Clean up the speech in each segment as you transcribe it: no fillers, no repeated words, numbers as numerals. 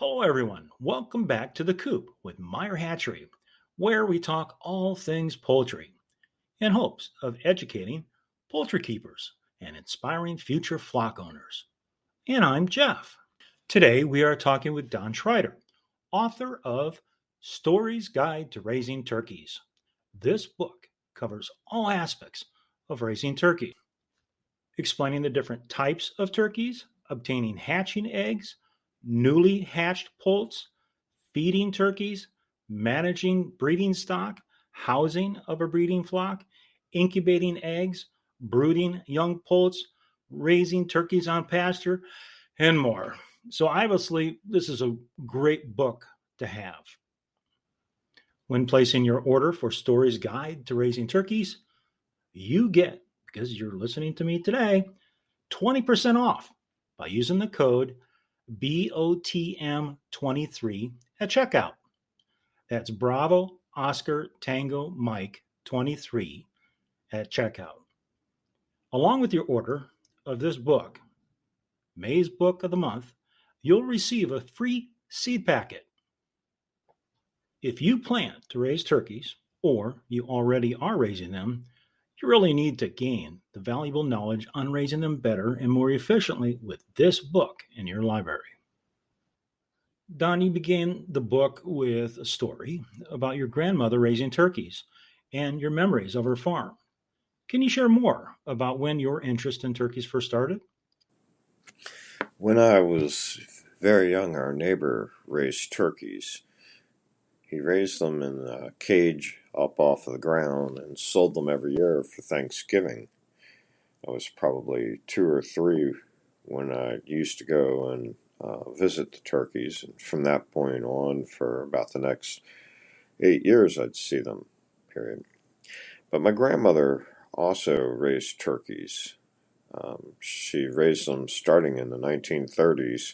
Hello, everyone. Welcome back to the Coop with Meyer Hatchery, where we talk all things poultry in hopes of educating poultry keepers and inspiring future flock owners. And I'm Jeff. Today we are talking with Don Schrider, author of Storey's Guide to Raising Turkeys. This book covers all aspects of raising turkey, explaining the different types of turkeys, obtaining hatching eggs, newly hatched poults, feeding turkeys, managing breeding stock, housing of a breeding flock, incubating eggs, brooding young poults, raising turkeys on pasture, and more. So, obviously, this is a great book to have. When placing your order for Storey's Guide to Raising Turkeys, you get, because you're listening to me today, 20% off by using the code BOTM23 at checkout. That's Bravo Oscar Tango Mike 23 at checkout. Along with your order of this book, May's Book of the Month, you'll receive a free seed packet. If you plan to raise turkeys, or you already are raising them, you really need to gain the valuable knowledge on raising them better and more efficiently with this book in your library. Don, you began the book with a story about your grandmother raising turkeys and your memories of her farm. Can you share more about when your interest in turkeys first started? When I was very young, our neighbor raised turkeys. He raised them in a cage up off of the ground and sold them every year for Thanksgiving. I was probably 2 or 3 when I used to go and visit the turkeys. And from that point on, for about the next 8 years, I'd see them, period. But my grandmother also raised turkeys. She raised them starting in the 1930s,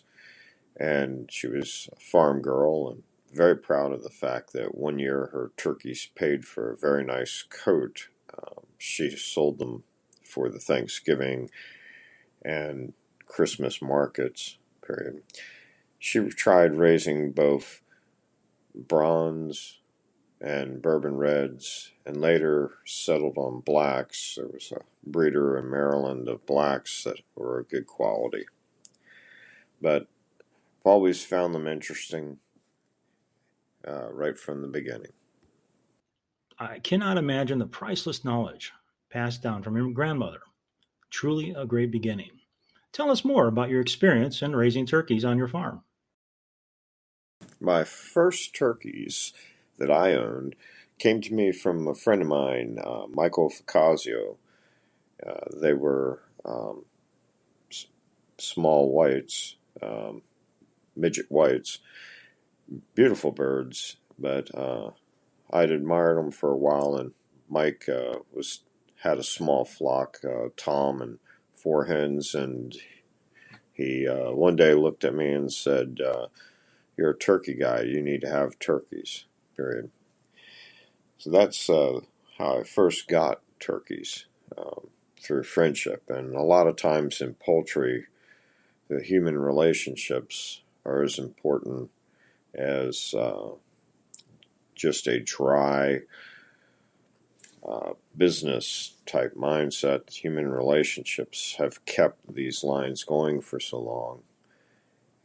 and she was a farm girl and very proud of the fact that one year her turkeys paid for a very nice coat. She sold them for the Thanksgiving and Christmas markets, period. She tried raising both bronze and bourbon reds, and later settled on blacks. There was a breeder in Maryland of blacks that were of good quality. But I've always found them interesting right from the beginning. I cannot imagine the priceless knowledge passed down from your grandmother. Truly a great beginning. Tell us more about your experience in raising turkeys on your farm. My first turkeys that I owned came to me from a friend of mine, Michael Ficasio. They were small whites, midget whites, beautiful birds, but I'd admired them for a while, and Mike had a small flock, Tom and 4 hens, and he one day looked at me and said, "You're a turkey guy. You need to have turkeys." Period. So that's how I first got turkeys, through friendship, and a lot of times in poultry, the human relationships are as important as just a dry business type mindset. Human relationships have kept these lines going for so long.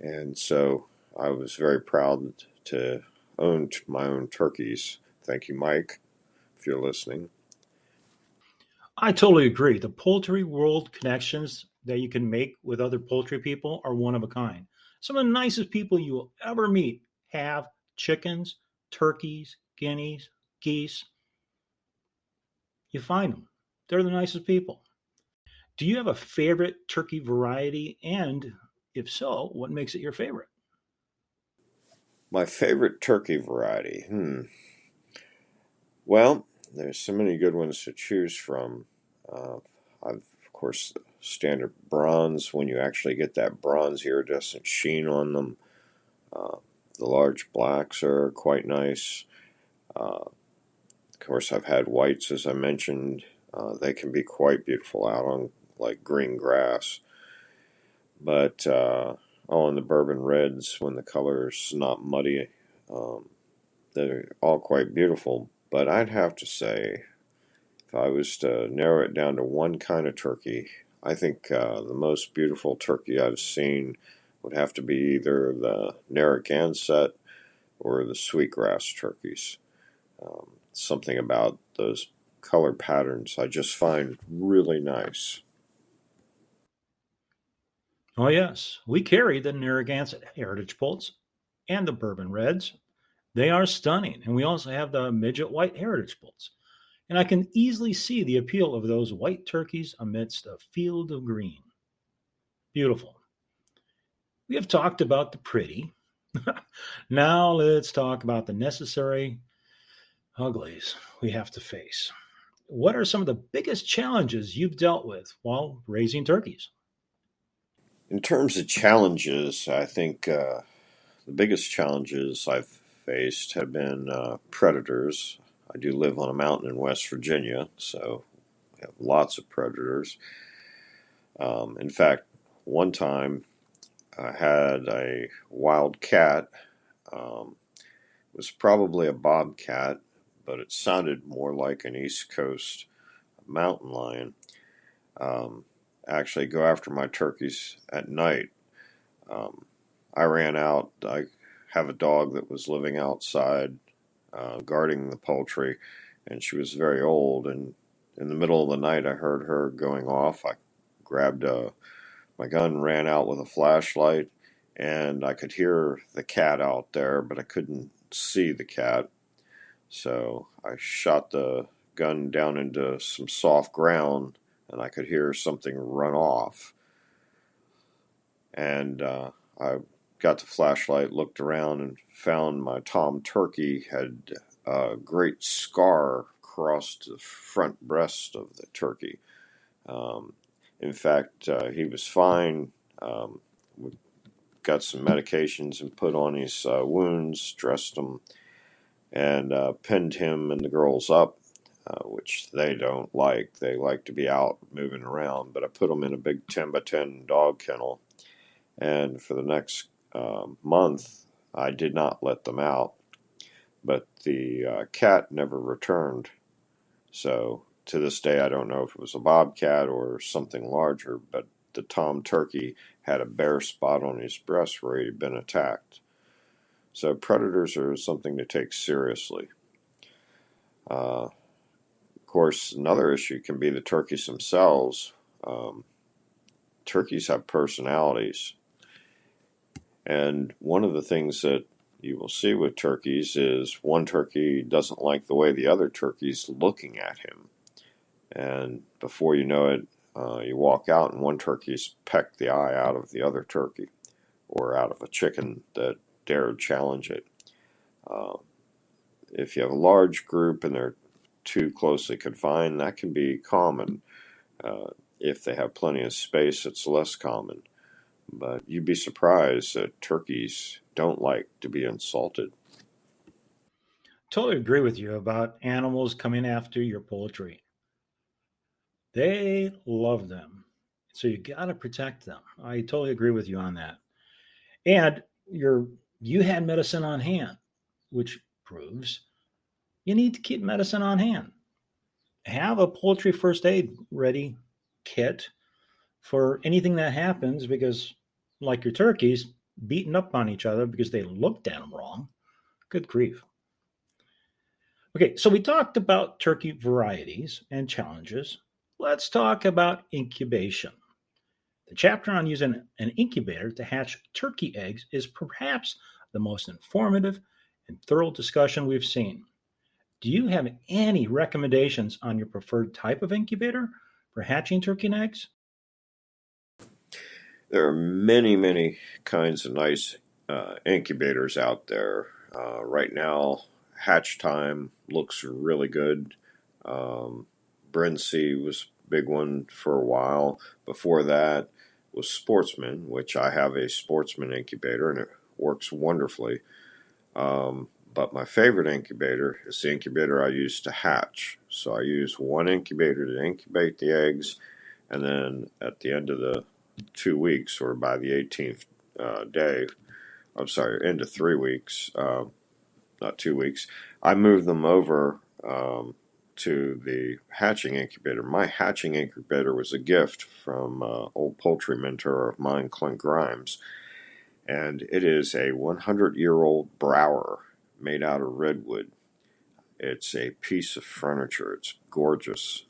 And so I was very proud to own my own turkeys. Thank you, Mike, if you're listening. I totally agree. The poultry world connections that you can make with other poultry people are one of a kind. Some of the nicest people you will ever meet have chickens, turkeys, guineas, geese. You find them. They're the nicest people. Do you have a favorite turkey variety? And if so, what makes it your favorite? My favorite turkey variety. Well, there's so many good ones to choose from. I've, of course, standard bronze. When you actually get that bronze iridescent sheen on them, uh, the large blacks are quite nice. Of course, I've had whites, as I mentioned. They can be quite beautiful out on like green grass. But Oh, and the bourbon reds when the color's not muddy. Um, they're all quite beautiful. But I'd have to say, if I was to narrow it down to one kind of turkey, I think the most beautiful turkey I've seen would have to be either the Narragansett or the sweetgrass turkeys. Something about those color patterns I just find really nice. Oh, yes, we carry the Narragansett Heritage Poults and the Bourbon Reds. They are stunning. And we also have the Midget White Heritage Poults. And I can easily see the appeal of those white turkeys amidst a field of green. Beautiful. We have talked about the pretty. Now let's talk about the necessary uglies we have to face. What are some of the biggest challenges you've dealt with while raising turkeys? In terms of challenges, I think the biggest challenges I've faced have been predators. I do live on a mountain in West Virginia, so we have lots of predators. In fact, one time I had a wild cat. It was probably a bobcat, but it sounded more like an East Coast mountain lion. Um, Actually, go after my turkeys at night. Um, I ran out. I have a dog that was living outside guarding the poultry, and she was very old. And in the middle of the night, I heard her going off. I grabbed my gun, ran out with a flashlight, and I could hear the cat out there, but I couldn't see the cat. So I shot the gun down into some soft ground, and I could hear something run off. And I got the flashlight, looked around, and found my tom turkey had a great scar across the front breast of the turkey. Um, in fact, he was fine. We got some medications and put on his wounds, dressed him, and pinned him and the girls up, which they don't like. They like to be out moving around, but I put them in a big 10 by 10 dog kennel. And for the next month, I did not let them out. But the cat never returned. So to this day, I don't know if it was a bobcat or something larger, but the tom turkey had a bare spot on his breast where he'd been attacked. So predators are something to take seriously. Of course, another issue can be the turkeys themselves. Um, Turkeys have personalities. And one of the things that you will see with turkeys is one turkey doesn't like the way the other turkey's looking at him. And before you know it, you walk out and one turkey's pecked the eye out of the other turkey or out of a chicken that dared challenge it. Uh, if you have a large group and they're too closely confined, that can be common. If they have plenty of space, it's less common. But you'd be surprised that turkeys don't like to be insulted. Totally agree with you about animals coming after your poultry. They love them. So you got to protect them. I totally agree with you on that. And you had medicine on hand, which proves you need to keep medicine on hand. Have a poultry first aid ready kit for anything that happens because, like your turkeys, beating up on each other because they looked at them wrong. Good grief. Okay, so we talked about turkey varieties and challenges. Let's talk about incubation. The chapter on using an incubator to hatch turkey eggs is perhaps the most informative and thorough discussion we've seen. Do you have any recommendations on your preferred type of incubator for hatching turkey eggs? There are many, many kinds of nice incubators out there. Right now, Hatch Time looks really good. Um, Brinsea was a big one for a while. Before that was Sportsman, which I have a Sportsman incubator and it works wonderfully. But my favorite incubator is the incubator I use to hatch. So I use one incubator to incubate the eggs, and then at the end of the 2 weeks or by the 18th day. I'm sorry, into 3 weeks, not 2 weeks. I moved them over to the hatching incubator. My hatching incubator was a gift from old poultry mentor of mine, Clint Grimes, and it is a 100-year-old Brower made out of redwood. It's a piece of furniture. It's gorgeous.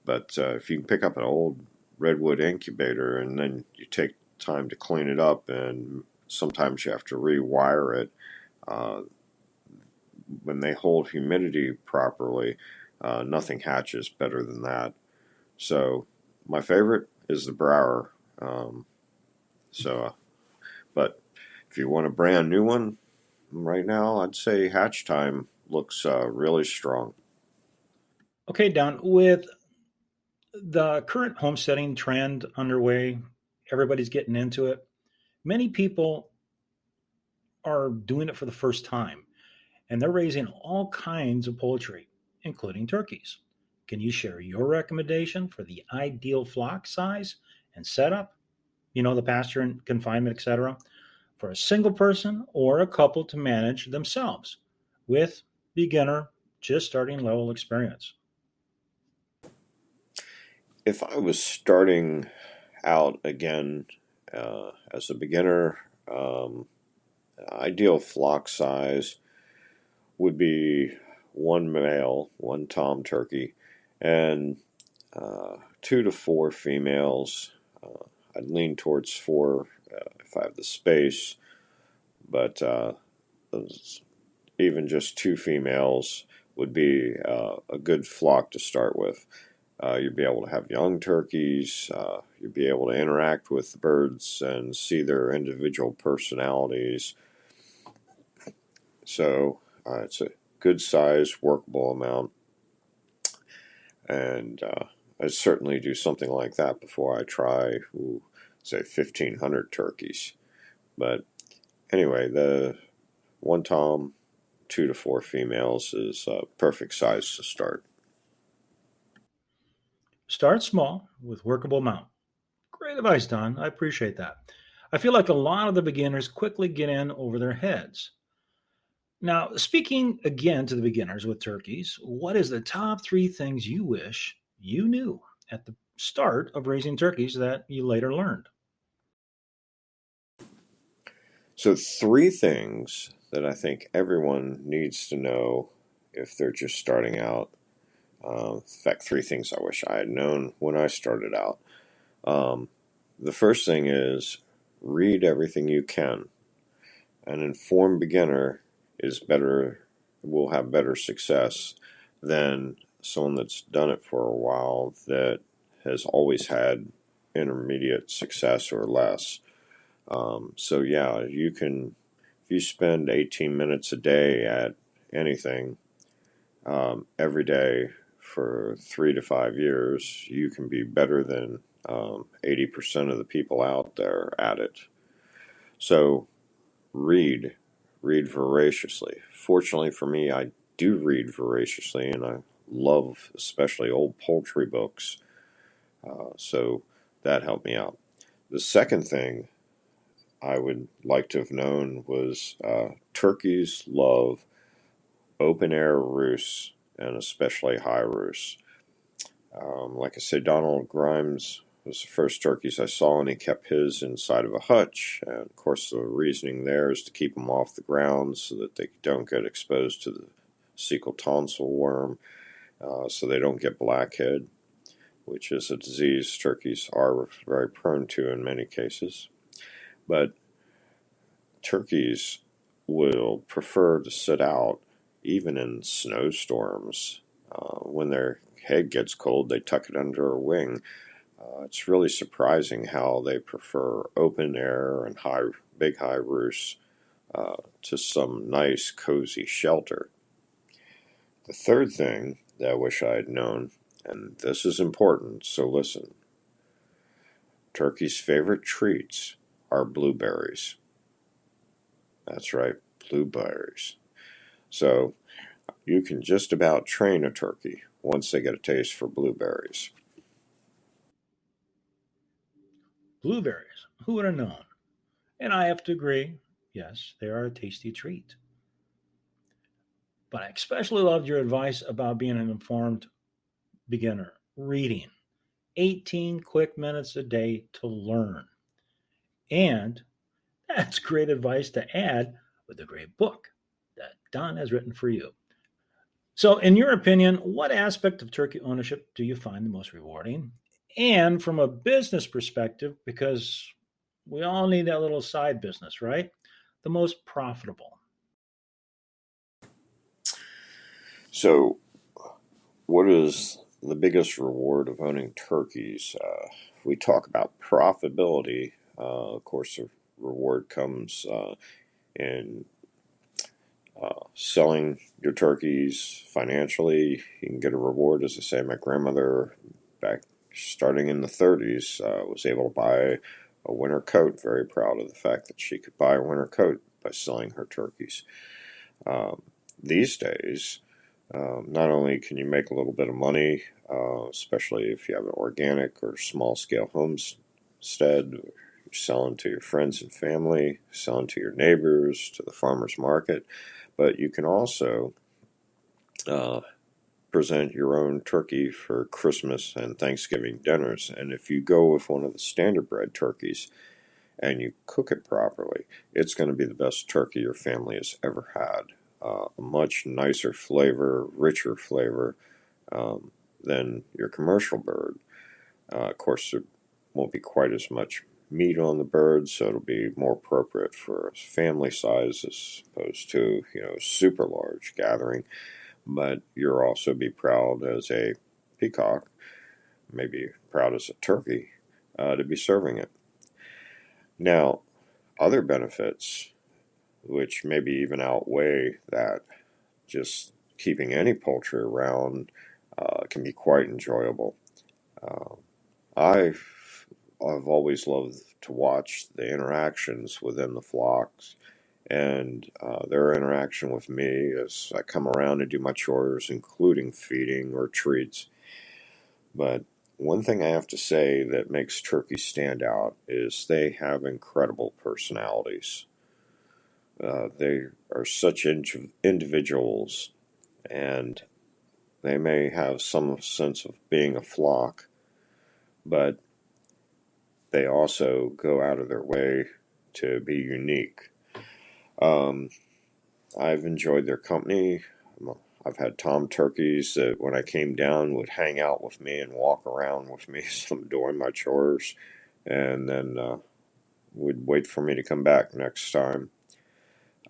But if you can pick up an old redwood incubator and then you take time to clean it up, and sometimes you have to rewire it, uh, when they hold humidity properly, nothing hatches better than that. So my favorite is the Brower. So, but if you want a brand new one right now, I'd say Hatch Time looks really strong. Okay, Don, with the current homesteading trend underway, everybody's getting into it. Many people are doing it for the first time, and they're raising all kinds of poultry, including turkeys. Can you share your recommendation for the ideal flock size and setup? You know, the pasture and confinement, etc., for a single person or a couple to manage themselves with beginner, just starting level experience. If I was starting out again as a beginner, ideal flock size would be one male, one tom turkey, and 2 to 4 females. I'd lean towards four if I have the space, but even just 2 females would be a good flock to start with. You'd be able to have young turkeys. You'd be able to interact with the birds and see their individual personalities. So it's a good size, workable amount. And I'd certainly do something like that before I try, say, 1,500 turkeys. But anyway, the one tom, 2 to 4 females is a perfect size to start. Start small with workable amount. Great advice, Don. I appreciate that. I feel like a lot of the beginners quickly get in over their heads. Now, speaking again to the beginners with turkeys, what is the top three things you wish you knew at the start of raising turkeys that you later learned? So, 3 things that I think everyone needs to know if they're just starting out. In fact, 3 things I wish I had known when I started out. Um, the first thing is read everything you can. An informed beginner is better, will have better success than someone that's done it for a while that has always had intermediate success or less. So yeah, you can, if you spend 18 minutes a day at anything, every day for 3 to 5 years, you can be better than 80% of the people out there at it. So read, read voraciously. Fortunately for me, I do read voraciously, and I love especially old poultry books. So that helped me out. The second thing I would like to have known was turkeys love open air roosts, and especially high roosts. Like I said, Donald Grimes was the first turkeys I saw, and he kept his inside of a hutch. And of course, the reasoning there is to keep them off the ground so that they don't get exposed to the cecal tonsil worm, so they don't get blackhead, which is a disease turkeys are very prone to in many cases. But turkeys will prefer to sit out even in snowstorms. When their head gets cold, they tuck it under a wing. It's really surprising how they prefer open air and big high roosts to some nice cozy shelter. The third thing that I wish I had known, and this is important, so listen. Turkey's favorite treats are blueberries. That's right, blueberries. So you can just about train a turkey once they get a taste for blueberries. Blueberries. Who would have known? And I have to agree, yes, they are a tasty treat. But I especially loved your advice about being an informed beginner, reading 18 quick minutes a day to learn. And that's great advice to add with a great book that Don has written for you. So, in your opinion, what aspect of turkey ownership do you find the most rewarding? And from a business perspective, because we all need that little side business, right? The most profitable. So, what is the biggest reward of owning turkeys? If we talk about profitability, of course, the reward comes in selling your turkeys financially. You can get a reward. As I say, my grandmother, back starting in the 30s, was able to buy a winter coat. Very proud of the fact that she could buy a winter coat by selling her turkeys. Um, these days, not only can you make a little bit of money, especially if you have an organic or small scale homestead, you're selling to your friends and family, selling to your neighbors, to the farmer's market, but you can also uh, present your own turkey for Christmas and Thanksgiving dinners. And if you go with one of the standard bred turkeys and you cook it properly, it's going to be the best turkey your family has ever had. A much nicer flavor, richer flavor than your commercial bird. Of course, there won't be quite as much meat on the bird, so it'll be more appropriate for a family size as opposed to super large gathering. But you'll also be proud as a peacock, maybe proud as a turkey, to be serving it. Now, other benefits, which maybe even outweigh that, just keeping any poultry around can be quite enjoyable. Uh, I've always loved to watch the interactions within the flocks and their interaction with me as I come around and do my chores, including feeding or treats. But one thing I have to say that makes turkeys stand out is they have incredible personalities. They are such individuals, and they may have some sense of being a flock, but they also go out of their way to be unique. Um, I've enjoyed their company. I've had tom turkeys that when I came down would hang out with me and walk around with me as I'm doing my chores, and then would wait for me to come back next time.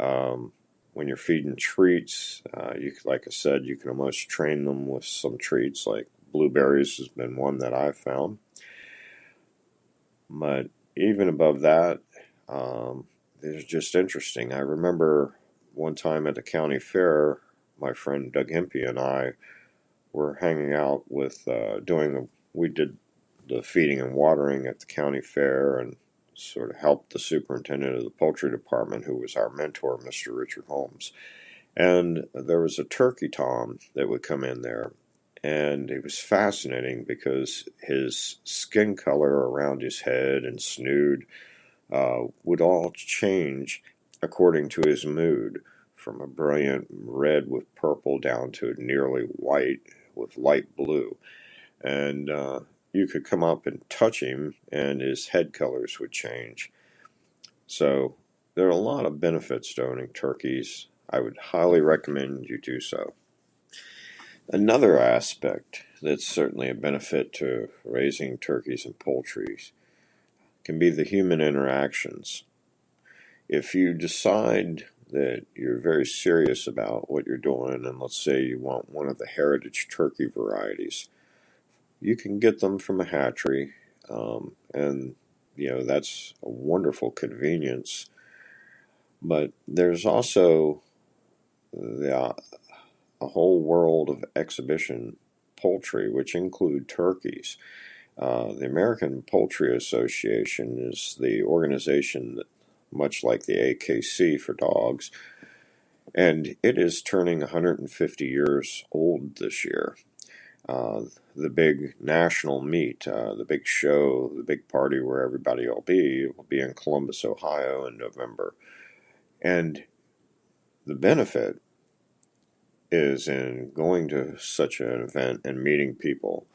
Um, when you're feeding treats, like I said, you can almost train them with some treats. Like blueberries has been one that I've found. But even above that, it's just interesting. I remember one time at the county fair, my friend Doug Hempy and I were hanging out with we did the feeding and watering at the county fair and sort of helped the superintendent of the poultry department, who was our mentor, Mr. Richard Holmes. And there was a turkey tom that would come in there. And it was fascinating because his skin color around his head and snood would all change according to his mood, from a brilliant red with purple down to nearly white with light blue. And you could come up and touch him, and his head colors would change. So there are a lot of benefits to owning turkeys. I would highly recommend you do so. Another aspect that's certainly a benefit to raising turkeys and poultry can be the human interactions. If you decide that you're very serious about what you're doing, and let's say you want one of the heritage turkey varieties, you can get them from a hatchery, and that's a wonderful convenience. But there's also the, a whole world of exhibition poultry, which include turkeys. The American Poultry Association is the organization that, much like the AKC for dogs, and it is turning 150 years old this year. the big national meet, the big show, the big party where everybody will be in Columbus, Ohio in November. And the benefit is in going to such an event and meeting people.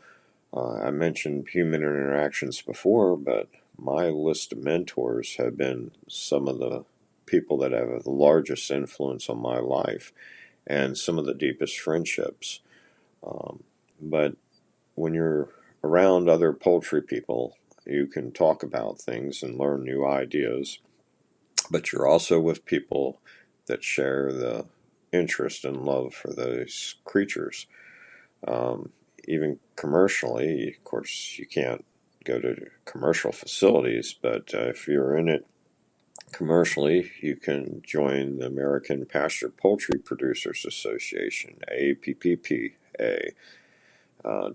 I mentioned human interactions before, but my list of mentors have been some of the people that have the largest influence on my life and some of the deepest friendships. But when you're around other poultry people, you can talk about things and learn new ideas, but you're also with people that share the interest and love for those creatures. Um, Even commercially, of course, you can't go to commercial facilities, but if you're in it commercially, you can join the American Pasture Poultry Producers Association, APPPA,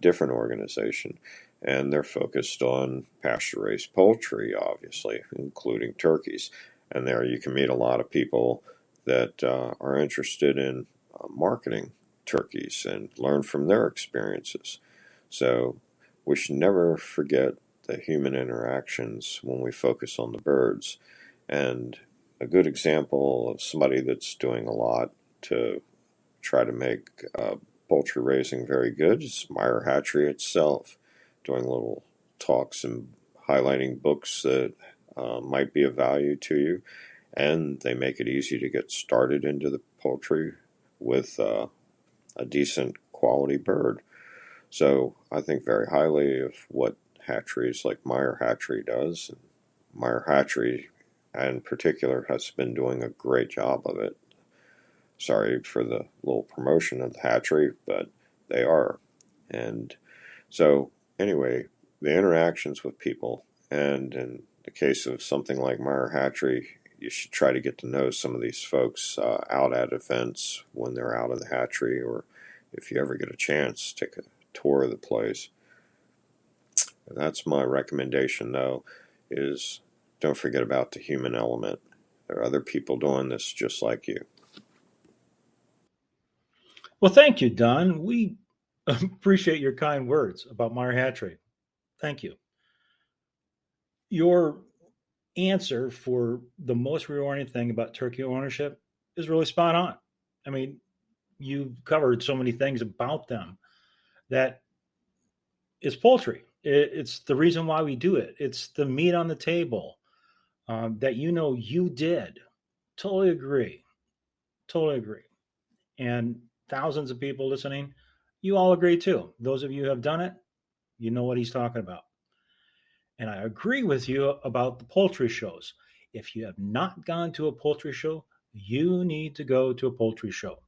different organization, and they're focused on pasture-raised poultry, obviously, including turkeys. And there you can meet a lot of people that are interested in marketing turkeys and learn from their experiences. So we should never forget the human interactions when we focus on the birds. And a good example of somebody that's doing a lot to try to make poultry raising very good is Meyer Hatchery itself, doing little talks and highlighting books that might be of value to you, and they make it easy to get started into the poultry with a decent quality bird. So I think very highly of what hatcheries like Meyer Hatchery does. Meyer Hatchery, in particular, has been doing a great job of it. Sorry for the little promotion of the hatchery, but they are. And so, anyway, the interactions with people, and in the case of something like Meyer Hatchery, you should try to get to know some of these folks out at events when they're out of the hatchery, or if you ever get a chance, take a tour of the place. And that's my recommendation, though, is don't forget about the human element. There are other people doing this just like you. Well, thank you, Don. We appreciate your kind words about Meyer Hatchery. Thank you. Your answer for the most rewarding thing about turkey ownership is really spot on. I mean, you covered so many things about them that is poultry. It's the reason why we do it. It's the meat on the table that you did. Totally agree. Totally agree. And thousands of people listening, you all agree too. Those of you who have done it, you know what he's talking about. And I agree with you about the poultry shows. If you have not gone to a poultry show, you need to go to a poultry show.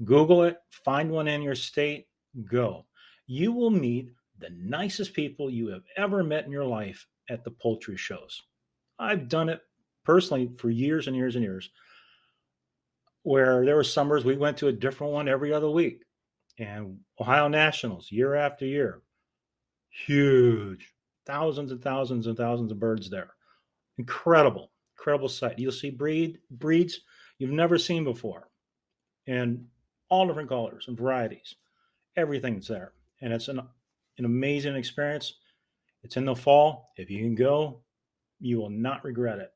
Google it, find one in your state, go. You will meet the nicest people you have ever met in your life at the poultry shows. I've done it personally for years and years and years, where there were summers we went to a different one every other week. And Ohio Nationals, year after year, huge, thousands and thousands and thousands of birds there. Incredible, incredible sight. You'll see breeds you've never seen before, and all different colors and varieties. Everything's there, and it's an amazing experience. It's in the fall. If you can go, you will not regret it.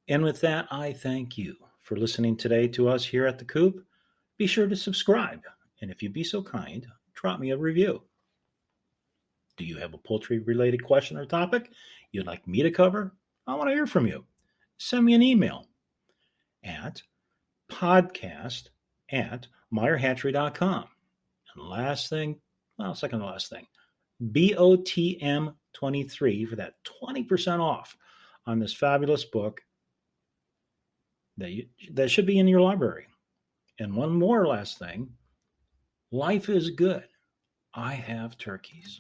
And with that, I thank you for listening today to us here at the Coop. Be sure to subscribe, and if you'd be so kind, drop me a review. Do you have a poultry related question or topic you'd like me to cover? I want to hear from you. Send me an email at podcast at meyerhatchery.com. And last thing, well, second to last thing, BOTM23 for that 20% off on this fabulous book that should be in your library. And one more last thing, life is good. I have turkeys.